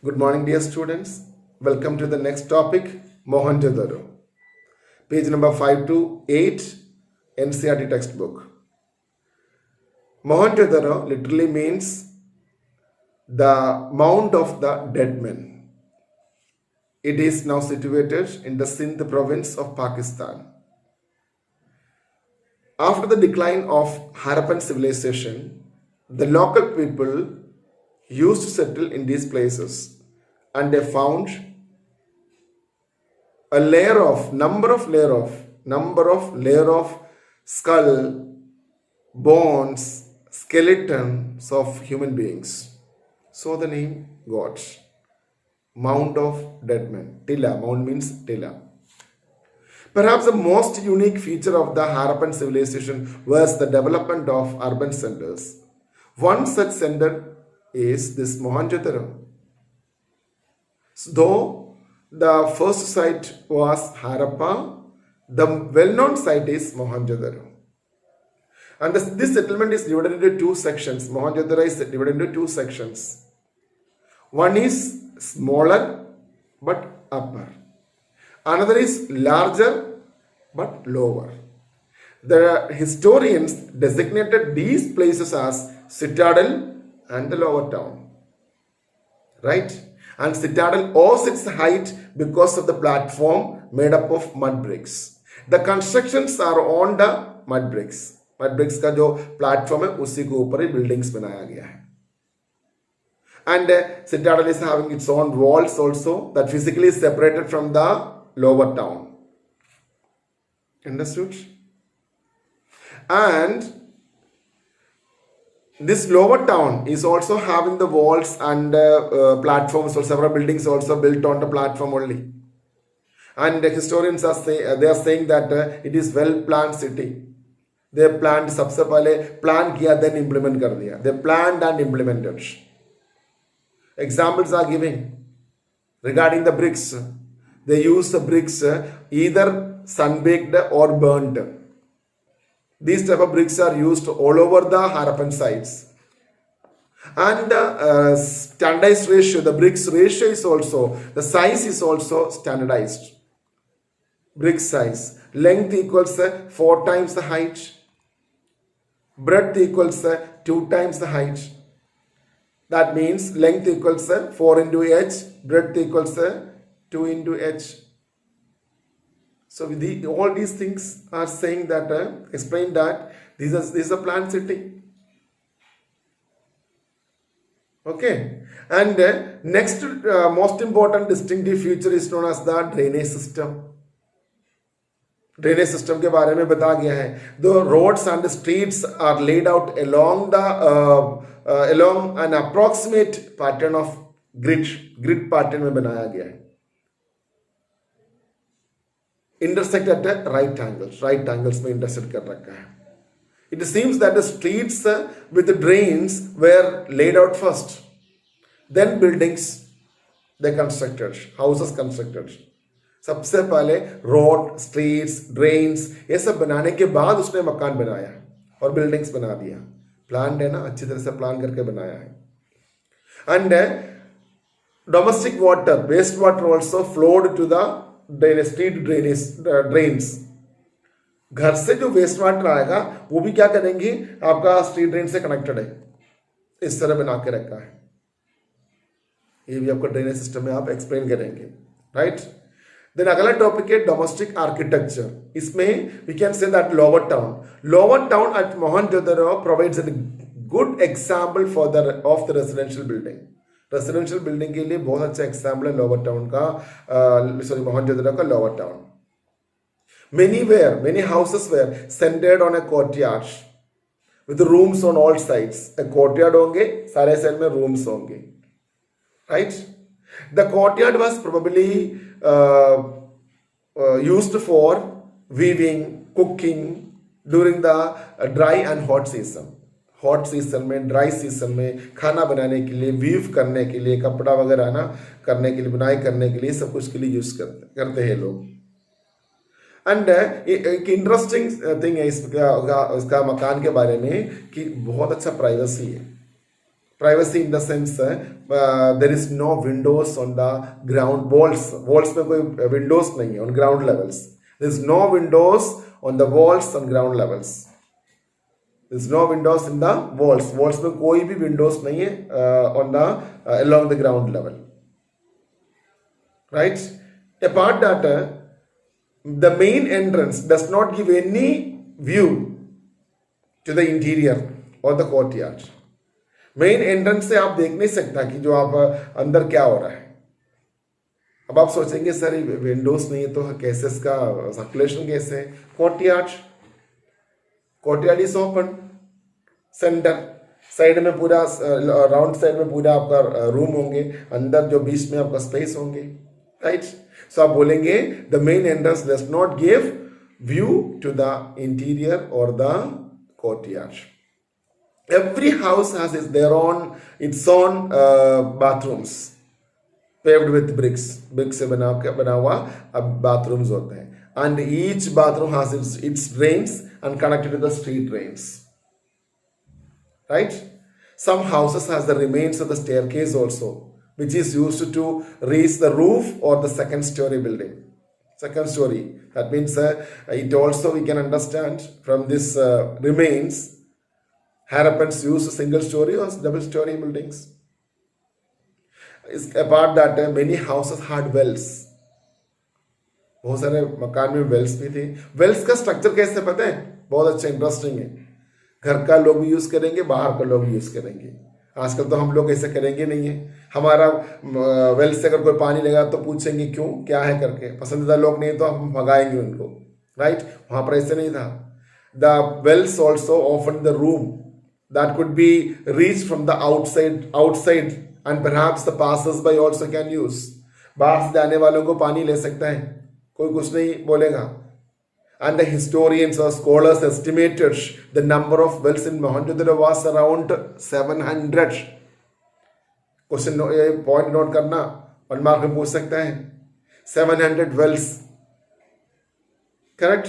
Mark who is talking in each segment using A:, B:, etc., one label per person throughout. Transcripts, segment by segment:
A: Good morning, dear students. Welcome to the next topic, Mohenjo-daro. Page number 5 to 8, NCERT textbook. Mohenjo-daro literally means the mound of the dead men. It is now situated in the Sindh province of Pakistan. After the decline of Harappan civilization, the local people used to settle in these places, and they found a number of layer of skull, bones, skeletons of human beings. So the name got Mound of Dead Men. Tilla, mound means tilla. Perhaps the most unique feature of the Harappan civilization was the development of urban centers. One such center is this Mohenjo-daro. Though the first site was Harappa, the well-known site is Mohenjo-daro. And this settlement is divided into two sections. Mohenjo-daro is divided into two sections. One is smaller but upper. Another is larger but lower. The historians designated these places as Citadel and the lower town, right? And Citadel owes its height because of the platform made up of mud bricks. The constructions are on the mud bricks. Mud bricks का जो platform है उसी के ऊपर ही buildings बनाया गया है. And Citadel is having its own walls also that physically is separated from the lower town. Understood? And this lower town is also having the walls and platforms, or several buildings also built on the platform only. And the historians are saying that it is well planned city. They planned, सबसे पहले plan किया, then implement कर दिया. They planned and implemented. Examples are giving regarding the bricks. They use the bricks either sun-baked or burnt. These type of bricks are used all over the Harappan sites. And the standardized ratio, the bricks ratio is also, the size is also standardized. Brick size. Length equals 4 times the height. Breadth equals 2 times the height. That means length equals 4 into h, breadth equals 2 into h. So all these things are saying that, explain that this is a planned city. Okay. And next most important distinctive feature is known as the drainage system. Drainage system के बारे में बता गया है. The roads and the streets are laid out along along an approximate pattern of grid pattern में बनाया गया है. Intersect at right angles में intersect कर रखा है. It seems that the streets with the drains were laid out first, then buildings they constructed, houses constructed. सबसे पहले रोड, स्ट्रीट्स, ड्रेन्स ये सब बनाने के बाद उसने मकान बनाया और बिल्डिंग्स बना दिया. प्लान है ना, अच्छी तरह से प्लान करके बनाया है. And domestic water, waste water also flowed to the street drains. घर से जो वेस्ट वाटर आएगा वो भी क्या करेंगे, आपका स्ट्रीट ड्रेन से कनेक्टेड है. इस तरह बना के रखा है. ये भी आपको ड्रेनेज सिस्टम में आप एक्सप्लेन करेंगे, राइट? देन अगला टॉपिक है डोमेस्टिक आर्किटेक्चर. इसमें we can say that lower town at Mohenjodaro provides a good example of the residential building. Residential building के लिए बहुत अच्छा एग्जाम्पल है लोअर टाउन का, मोहनजोदड़ो का lower town. Many houses were centered on a courtyard with rooms on all sides. A courtyard होंगे, सारे side में rooms होंगे, right? The courtyard was probably used for weaving, cooking during the dry and hot season. Hot season में, dry season में खाना बनाने के लिए, वीव करने के लिए, कपड़ा वगैरह ना करने के लिए, बुनाई करने के लिए, सब कुछ के लिए यूज करते हैं लोग. एंड एक इंटरेस्टिंग थिंग है इसका मकान के बारे में कि बहुत अच्छा प्राइवेसी है. Privacy in the sense there is no windows on the ground walls. Walls में कोई windows नहीं है on ground levels. There is no windows on the walls on ground levels. There is no windows in the walls. Walls में कोई भी windows नहीं है on the along the ground level. Right? Apart that the main entrance does not give any view to the interior or the courtyard. Main entrance से आप देख नहीं सकता कि जो आप अंदर क्या हो रहा है. अब आप सोचेंगे सर विंडोज नहीं है तो कैसे इसका सर्कुलेशन कैसे. Courtyard is open. Centre side में पूरा राउंड साइड में पूरा आपका रूम होंगे, अंदर जो बीच में आपका स्पेस होंगे. राइट. सो आप बोलेंगे the main entrance does not give view to the interior और the courtyard. Every house has its own bathrooms paved with bricks. Bricks से बना हुआ अब bathrooms होते हैं. And each bathroom has its drains and connected to the street drains. Right? Some houses has the remains of the staircase also, which is used to reach the roof or the second story building. Second story. That means it also we can understand from this remains. Harappans used single story or double story buildings. Apart that many houses had wells. बहुत सारे मकान में Wales भी थे. Wales का structure कैसे पता है? बहुत अच्छा इंटरेस्टिंग है. घर का लोग भी यूज करेंगे, बाहर का लोग भी यूज करेंगे. आजकल तो हम लोग ऐसे करेंगे नहीं है. हमारा वेल से अगर कोई पानी लेगा तो पूछेंगे क्यों, क्या है करके. पसंदीदा लोग नहीं तो हम भगाएंगे उनको. राइट. वहां पर ऐसे नहीं था. The wells also open the room that could be reached from the outside and perhaps the passers-by also can use. बाहर से जाने वालों को पानी ले सकता है, कोई कुछ नहीं बोलेगा. And the historians or scholars estimated the number of wells in Mohenjo-daro was around 700. Question point note करना, 1 मार्क में पूछ सकता है. 700 wells. करेक्ट.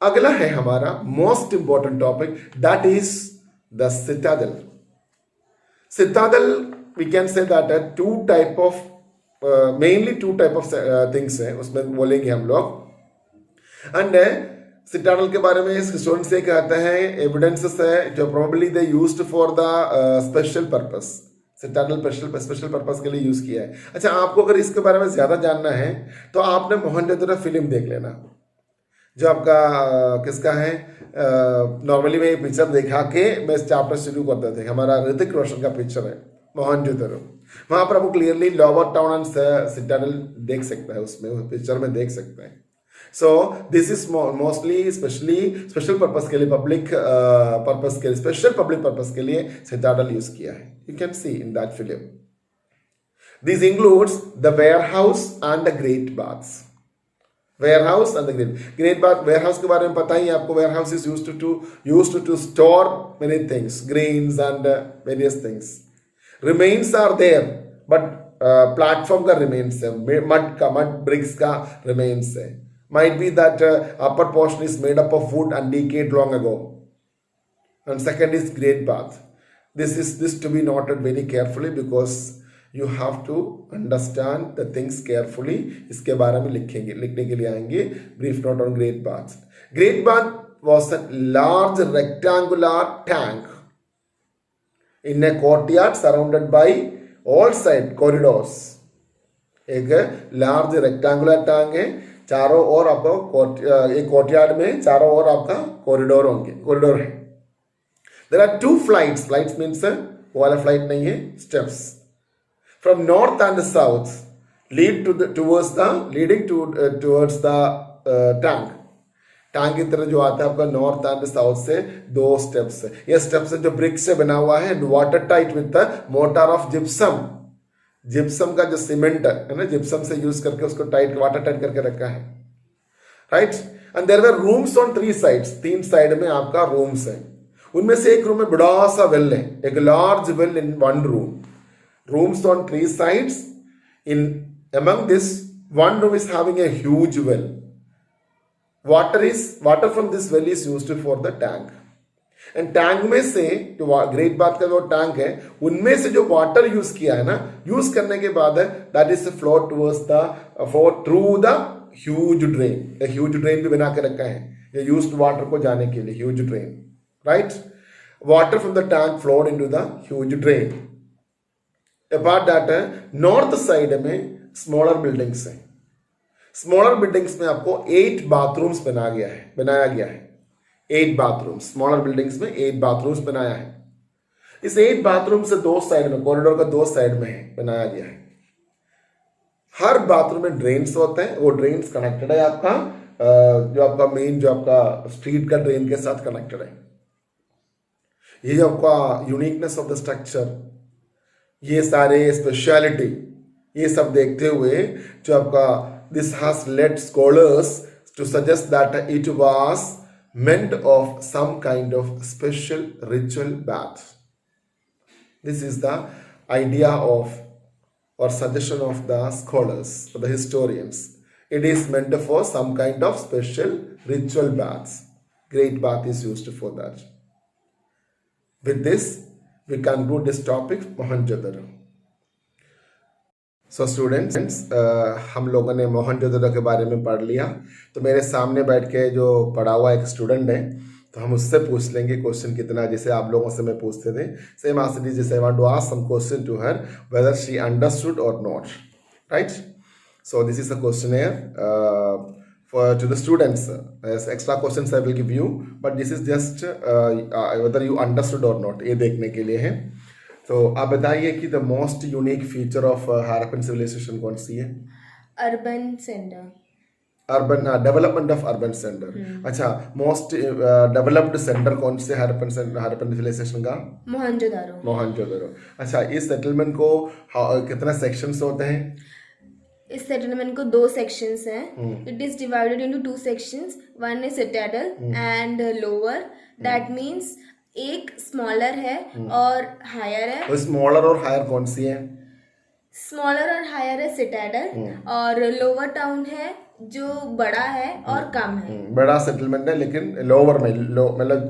A: अगला है हमारा most important topic, that is the citadel. Citadel, we can say that mainly two type of things है, उसमें बोलेंगे हम लोग. And citadel के बारे में इस हिस्टोरियन से कहते हैं एविडेंसेस है जो probably they used for the special purpose. Citadel special purpose के लिए यूज किया है. अच्छा, आपको अगर इसके बारे में ज्यादा जानना है तो आपने मोहनजोदड़ो फिल्म देख लेना, जो आपका किसका है. नॉर्मली मैं ये पिक्चर दिखा के मैं इस चैप्टर शुरू करता था. हमारा ऋतिक रोशन का पिक्चर है मोहनजोदड़ो. वहां पर आपको clearly lower town and Citadel देख सकता है, उसमें पिक्चर में देख सकता है. सो this is mostly special purpose के लिए, पब्लिक पर्पस के लिए, स्पेशल पब्लिक पर्पस के लिए सिटाडेल यूज किया है. You can see in that film. This includes the warehouse and the great baths. Warehouse and the great bath. Warehouse के बारे में पता ही आपको. Warehouse is used to store many things, grains and various things. Remains are there but platform का remains है, mud bricks का remains है. Might be that upper portion is made up of wood and decayed long ago. And second is great bath. This to be noted very carefully because you have to understand the things carefully. इसके बारे में लिखने के लिए आएंगे. Brief note on Great Bath. Great Bath was a large rectangular tank in a courtyard surrounded by all side corridors. एक large rectangular tank है, चारों ओर आपको एक courtyard में चारों ओर आपका कॉरिडोर होंगे, कॉरिडोर है. There are 2 flights. Flights means वो वाला फ्लाइट नहीं है, steps. From north and south leading towards the tank. Tank की तरह जो आता है आपका नॉर्थ एंड साउथ से 2 स्टेप्स है. ये स्टेप्स है जो ब्रिक से बना हुआ है, water tight with the motor of gypsum. Gypsum का जो सीमेंट है ना, जिप्सम से यूज करके उसको वाटर टाइट करके रखा है. Right. And there were rooms on 3 sides. 3 side में आपका रूम्स है. उनमें से एक रूम में बड़ा सा वेल है, एक large well in 1 room. Rooms on 3 sides. Among this, 1 room is having a huge well. Water from this well is used for the tank. And tank में से जो ग्रेट बाथ का जो टैंक है उनमें से जो वाटर यूज किया है ना, यूज करने के बाद that is flow towards the through the huge drain. एक ह्यूज ड्रेन भी बना के रखा है ये यूज्ड वाटर को जाने के लिए, huge drain, right. Water from the tank flowed into the huge drain. Apart that north side में स्मॉलर बिल्डिंग्स हैं. स्मॉलर बिल्डिंग्स में आपको 8 बाथरूम्स बनाया गया है. 8 बाथरूम्स, स्मॉलर बिल्डिंग्स में 8 बाथरूम्स बनाया है. इस 8 बाथरूम से दो साइड में, कॉरिडोर का दो साइड में है बनाया गया है. हर बाथरूम में ड्रेन्स होते हैं. वो ड्रेन्स कनेक्टेड है आपका जो आपका मेन जो आपका स्ट्रीट का ड्रेन के साथ कनेक्टेड है. ये आपका यूनिकनेस ऑफ द स्ट्रक्चर, ये सारे स्पेशलिटी, ये सब देखते हुए जो आपका this has led scholars to suggest that it was meant of some kind of special ritual bath. This is the idea of or suggestion of the scholars or the historians. It is meant for some kind of special ritual baths. Great bath is used for that. With this, we conclude this topic, Mohenjo-daro. So students, हम लोगों ने मोहनजोदड़ो के बारे में पढ़ लिया. तो मेरे सामने बैठ के जो पढ़ा हुआ एक स्टूडेंट है, तो हम उससे पूछ लेंगे क्वेश्चन कितना, जैसे आप लोगों से मैं पूछते थे. सेम आसिडी जैसे I want to ask some question to her whether she understood और not, right. So this is a questionnaire for to the students. As extra questions I will give you, but this is just whether you understood or not, ये देखने के लिए है. तो आप बताइए कि the most unique feature of Harappan civilisation कौन सी है?
B: Urban centre,
A: urban development of urban centre. अच्छा, मोस्ट डेवलप्ड सेंटर कौन से हड़प्पन सिविलाइजेशन का? मोहनजोदड़ो. अच्छा, इस सेटलमेंट को कितना सेक्शंस होते हैं?
B: इस सेटलमेंट को 2 सेक्शंस हैं. It is divided into 2 sections. One is Citadel and lower. That means एक स्मॉलर है और हायर है.
A: तो स्मॉलर और हायर कौन सी है?
B: स्मॉलर और हायर है सिटाडेल, और लोअर टाउन है जो बड़ा है और कम है.
A: बड़ा सेटलमेंट है लेकिन लोअर में, मतलब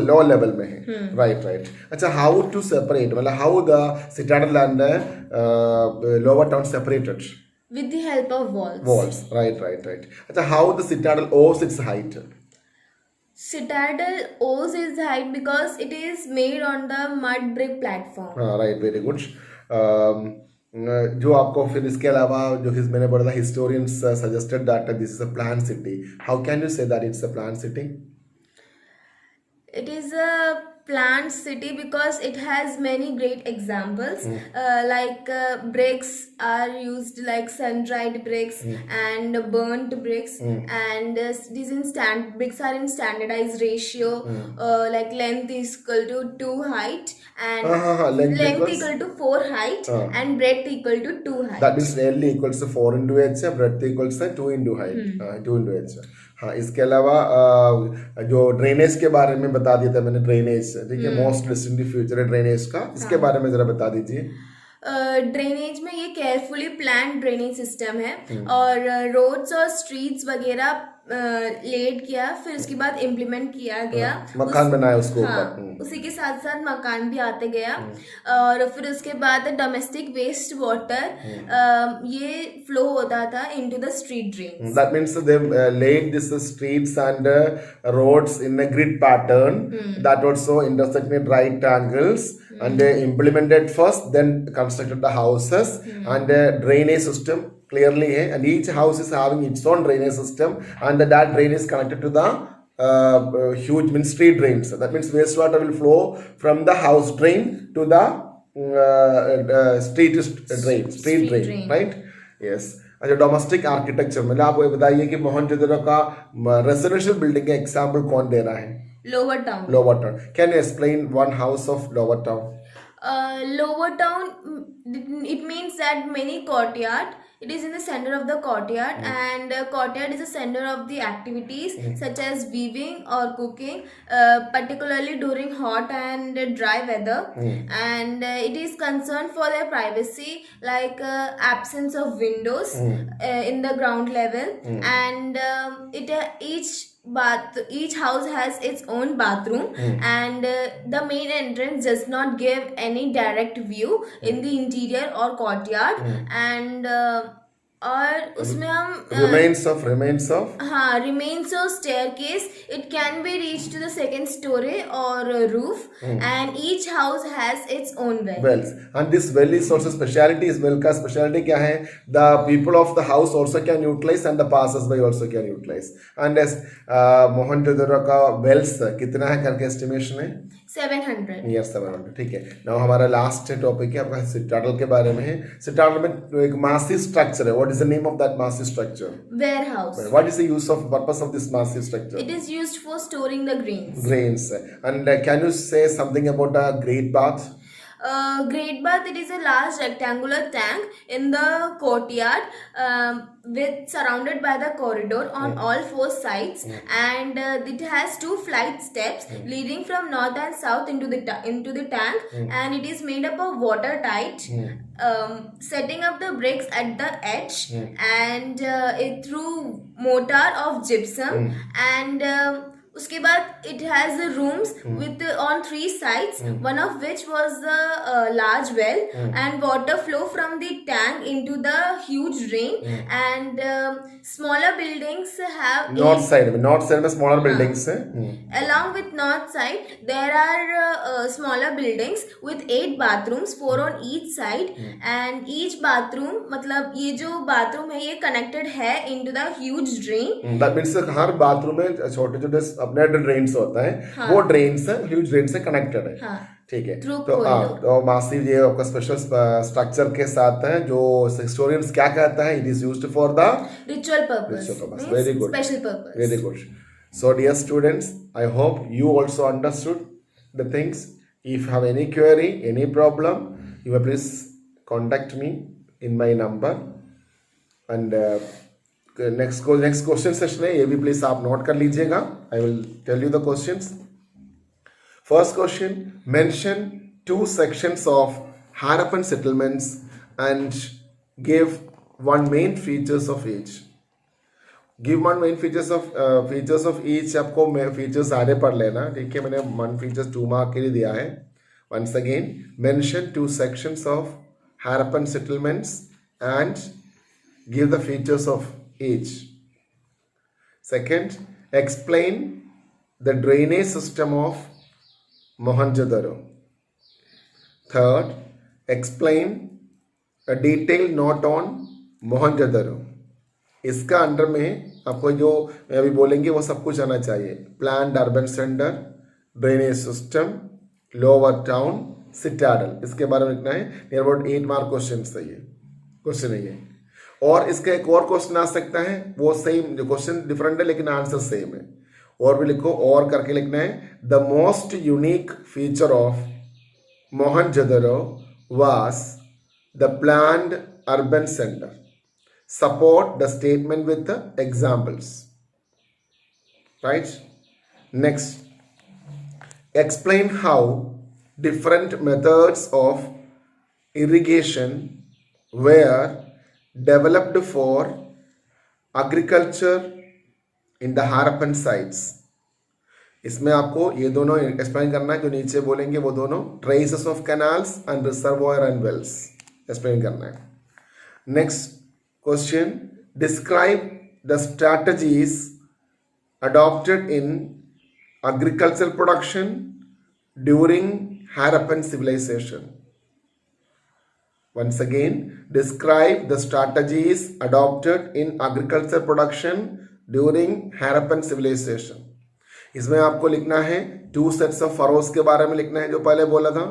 A: लोअर लेवल में है. राइट. अच्छा, हाउ टू सेपरेट, मतलब how the Citadel and lower town separated?
B: With the help of walls.
A: Walls, right. अच्छा, how the citadel owes its height?
B: Citadel owes its height because it is made on the mud brick platform.
A: Right, very good. जो आपको फिर इसके अलावा जो मैंने बोला था, historians suggested that this is a planned city. How can you say that it's a planned city?
B: It is a planned city because it has many great examples. Like bricks are used like sun-dried bricks and burnt bricks, and bricks are in standardized ratio. Like length is equal to 2 height and length equal to 4 height and breadth equal to 2 height.
A: That means L equals to 4 into h, breadth equals to 2 into height. 2 into h. हाँ, इसके अलावा जो drainage के बारे में बता दिया था मैंने, ड्रेनेज, ठीक है, मोस्ट डिस्टिंक्टिव फीचर है ड्रेनेज का. इसके बारे में जरा बता दीजिए.
B: ड्रेनेज में ये केयरफुली प्लान ड्रेनेज सिस्टम है, और रोड्स और स्ट्रीट्स वगैरह लेड किया, फिर उसके बाद इम्प्लीमेंट किया गया,
A: मकान बनाया उसको.
B: उसी के साथ साथ मकान भी आते गया. और फिर उसके बाद डोमेस्टिक वेस्ट वाटर ये फ्लो होता था into the street drains.
A: That means they laid this streets and roads in a grid pattern that also intersect at right angles, and they implemented first, then constructed the houses and the drainage system clearly है, and each house is having its own drainage system, and that drain is connected to the huge street drains. That means wastewater will flow from the house drain to the street drain, right? Yes. अच्छा, domestic architecture, मतलब आप ये बताइए कि मोहनजोदड़ो का residential building का example कौन दे रहा है?
B: Lower town.
A: Can you explain one house of lower town?
B: Lower town, it means that many courtyard. It is in the center of the courtyard, and courtyard is the center of the activities such as weaving or cooking, particularly during hot and dry weather. And it is concerned for their privacy, like absence of windows in the ground level, and each each house has its own bathroom, and the main entrance does not give any direct view in the interior or courtyard, and और उसमें हम
A: remains of
B: हाँ remains of staircase. It can be reached to the second story or roof, and each house has its own well.
A: wells, and this well is also speciality. Is well का speciality क्या है? The people of the house also can utilize and the passers by also can utilize. And as Mohenjodaro का wells कितना है करके estimation है?
B: 700.
A: Near 700. ठीक है. नाउ हमारा लास्ट टॉपिक है आपका सिटाडल के बारे में है. सिटाडल में एक massive structure है. What is the name of that massive structure?
B: Warehouse.
A: What is the purpose of this massive structure?
B: It is used for storing the grains.
A: Grains. And can you say something about a great bath?
B: Great bath, it is a large rectangular tank in the courtyard, with surrounded by the corridor on all four sides, and it has 2 flight steps leading from north and south into the tank, and it is made up of watertight, setting up the bricks at the edge, and it through mortar of gypsum, and उसके बाद it has the rooms with on 3 sides, one of which was the large well, and water flow from the tank into the huge drain, and smaller buildings have
A: north side में smaller buildings है.
B: Along with north side there are smaller buildings with 8 bathrooms, 4 on each side, and each bathroom मतलब ये जो bathroom है ये connected है into the huge drain.
A: That means her bathroom में छोटे-छोटे अपने ड्रेन्स होता है. वो ड्रेन्स ह्यूज ड्रेन से कनेक्टेड है. ठीक है. तो मासिव ये आपका स्पेशल स्ट्रक्चर के साथ है जो हिस्टोरियंस क्या कहता है. It is used for the
B: ritual purpose.
A: Very good.
B: Special purpose.
A: Very good. So dear students, I hope you also understood the things. If you have any query, any problem, you may please contact me in my number. And next question session है, ये भी please आप note कर लीजिएगा. I will tell you the questions. First question, mention 2 sections of Harappan settlements and give 1 main features of each. Give 1 main features of each. आपको फीचर्स सारे पढ़ लेना. ठीक है, मैंने 1 features 2 मार्क के लिए दिया है. Once again, mention 2 sections of Harappan settlements and give the features of each. Second, explain the drainage system of Mohenjo-daro. Third, explain a detailed note on Mohenjo-daro. इसका अंडर में आपको जो अभी बोलेंगे वो सब कुछ आना चाहिए. Planned urban centre, drainage system, lower town, citadel. इसके बारे में लिखना है. नियर अबाउट 8 मार्क क्वेश्चन है ये. क्वेश्चन है ये. और इसका एक और क्वेश्चन आ सकता है, वो सेम जो क्वेश्चन डिफरेंट है लेकिन आंसर सेम है. और भी लिखो, और करके लिखना है. The most unique feature of Mohenjodaro was the planned urban centre. Support the statement with the examples. Right. Next, explain how different methods of irrigation were developed for agriculture in the Harappan sites. इसमें आपको ये दोनों explain करना है. जो नीचे बोलेंगे वो दोनों traces of canals and reservoir and wells explain करना है. Next question, describe the strategies adopted in agriculture production during Harappan civilization. Once again, describe the strategies adopted in agriculture production during Harappan civilization. इसमें आपको लिखना है 2 sets of furrows के बारे में लिखना है जो पहले बोला था.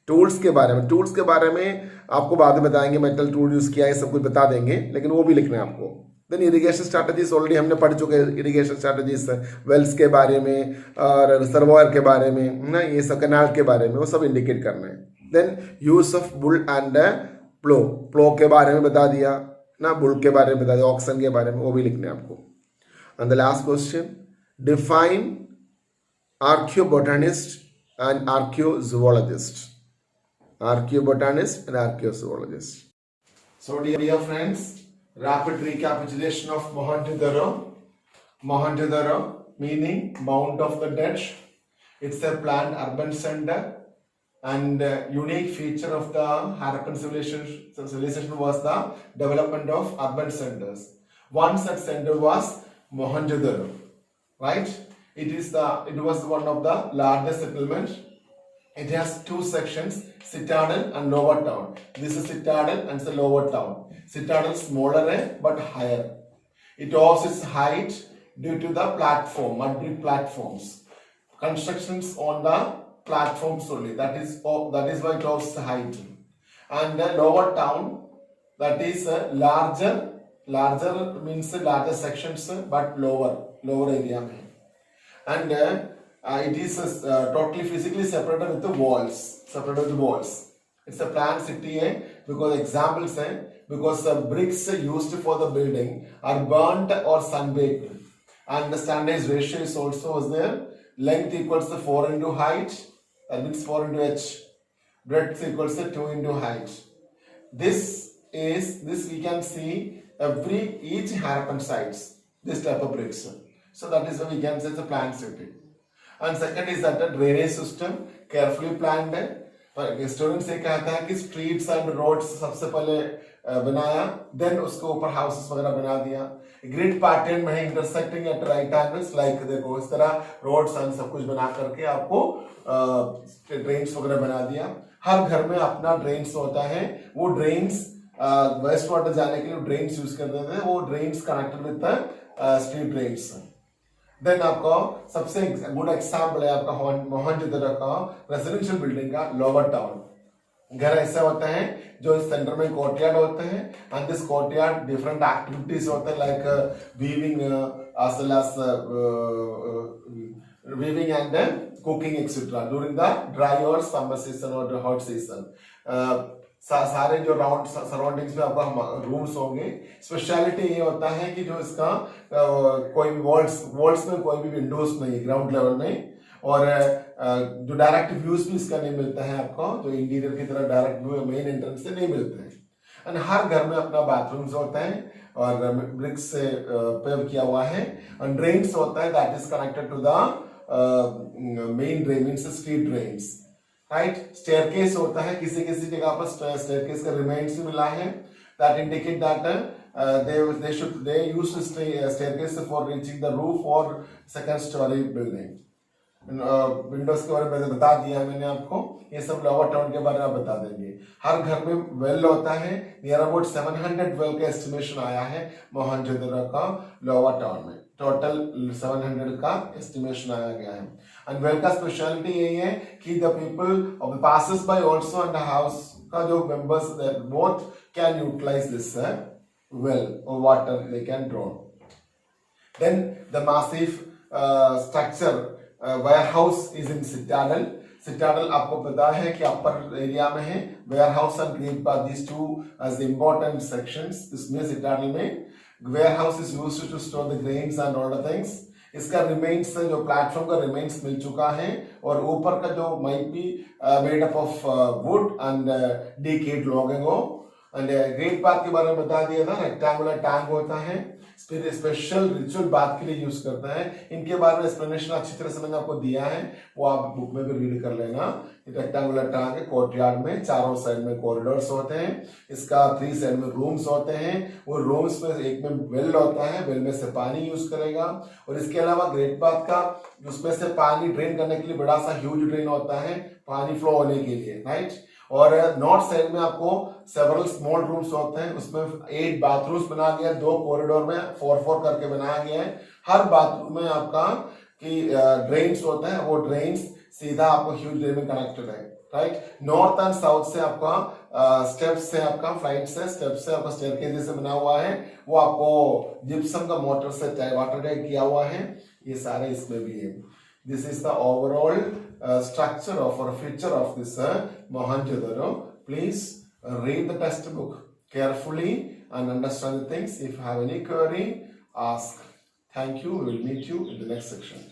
A: टूल्स के बारे में, टूल्स के बारे में आपको बाद में बताएंगे. मेटल टूल यूज किया है सब कुछ बता देंगे, लेकिन वो भी लिखना है आपको. देन इरिगेशन स्ट्रैटेजीज ऑलरेडी हमने पढ़ चुके हैं. इरिगेशन स्ट्रैटेजीज वेल्स के बारे में और रिजर्वॉयर के बारे में ना, ये सब कैनाल के बारे में वो सब इंडिकेट करना है. Then use of bull and plough. Plough के बारे में बता दिया ना, बुल के बारे में बता दिया, ऑक्सन के बारे में वो भी लिखना है आपको. And the last question, define archaeobotanist and archaeozoologist. Archaeobotanist and archaeozoologist. So dear friends, rapid recapitulation of Mohenjo-daro. Mohenjo-daro meaning Mount of the Dead. It's a planned urban center, and unique feature of the Harappan civilization was the development of urban centers. One such center was Mohenjo-daro, right? It was one of the largest settlements. It has two sections, citadel and lower town. This is citadel and the lower town. Citadel smaller but higher. It owes its height due to the platform, mud brick platforms. Constructions on the platforms only. That is why it owes its height. And the lower town, that is larger means larger sections but lower area. And it is totally physically separated with the walls. It's a planned city because examples because the bricks used for the building are burnt or sunbaked, and the standardized ratio is also there. Length equals to 4 into height, that means 4 into h. Breadth equals to 2 into height. This we can see each Harappan sites, this type of bricks. So that is why we can say it's a planned city. And second is that the drainage system carefully planned है. Students ये कहता है कि streets and roads सबसे पहले बनाया, then उसके ऊपर houses वगैरह बना दिया. Grid pattern में है intersecting at right angles, like देखो इस तरह roads and सब कुछ बना करके आपको drains वगैरह बना दिया. हर घर में अपना drains होता है, वो drains वेस्ट वाटर जाने के लिए drains यूज करते थे, वो drains connected with the street drains. Then आपको सबसे गुड एग्जाम्पल है आपका मोहनजोदड़ो का रेजिडेंशियल बिल्डिंग का लोअर टाउन. घर ऐसे होते हैं जो इस सेंटर में कोर्टयार्ड होते हैं, and this courtyard different activities होते हैं like weaving as well as weaving and cooking etc. during the dry or summer season or the hot season. सारे जो राउंड सराउंडिंग्स में आपका रूम्स होंगे. स्पेशलिटी ये होता है कि जो इसका कोई भी वॉल्स में कोई भी विंडोज नहीं ग्राउंड लेवल में, और जो डायरेक्ट व्यूज भी इसका नहीं मिलता है आपको, जो इंटीरियर की तरह डायरेक्ट व्यू मेन एंट्रेंस से नहीं मिलते हैं. एंड हर घर में अपना बाथरूम्स होता है और ब्रिक्स से पेव किया हुआ है, एंड ड्रेन्स होता है that is connected to the main drain means street drains, right. Staircase होता है, किसी जगह पर स्टेयरकेस का रिमाइंड्स भी मिला है, that indicate that they use staircase for reaching the roof or second story building. Windows के बारे में बता दिया मैंने आपको, ये सब लोअर टाउन के बारे में बता देंगे. हर घर में वेल होता है, नियर अबाउट 700 वेल का एस्टिमेशन आया है मोहनजोदड़ो का लोअर टाउन में. टोटल 700 का एस्टिमेशन आया गया है. एंड वेल का स्पेशलिटी यही है कि the people of the passes by also and the house का जो members both can utilise this well or water they can draw. Then the massive structure warehouse is in citadel. Citadel आपको पता है कि upper area में है. warehouse and green path, these two as the important sections. इसमें citadel में warehouse is used to store the grains and all the things. इसका remains जो प्लेटफॉर्म का रिमेन्स मिल चुका है, और ऊपर का जो might be made up of wood and decade logging हो. एंड ग्रेट बाथ के बारे में बता दिया था, रेक्टेंगुलर टैंक होता है, स्पेशल रिचुअल बात के लिए यूज करता है. इनके बारे में एक्सप्लेनेशन अच्छी तरह से मैंने आपको दिया है, वो आप बुक में भी रीड कर लेना. रेक्टेंगुलर टैंक है, कोर्टयार्ड में चारों साइड में कॉरिडोर्स होते हैं, इसका 3 साइड में रूम्स होते हैं. वो रूम्स में एक में वेल होता है, वेल में से पानी यूज करेगा. और इसके अलावा ग्रेट बाथ का उसमें से पानी ड्रेन करने के लिए बड़ा सा ह्यूज ड्रेन होता है पानी फ्लो होने के लिए, राइट. और नॉर्थ साइड में आपको सेवरल स्मॉल रूम्स होते हैं, उसमें 8 बाथरूम्स बना दिया, 2 कॉरिडोर में 4-4 करके बनाया गया है. हर बाथरूम में आपका कि ड्रेन्स होते हैं, वो ड्रेन्स सीधा आपको ह्यूज ड्रेन में कनेक्टेड है, राइट. नॉर्थ एंड साउथ से आपका स्टेप्स से आपका फ्लाइट से स्टेप्स से आपका स्टेयरकेस जैसे बना हुआ है, वो आपको जिप्सम का मोटर से वाटर टाइट किया हुआ है. ये सारे इसमें भी है. This is the overall structure of or feature of this Mohenjo-daro. Please read the textbook carefully and understand the things. If you have any query, ask. Thank you. We will meet you in the next section.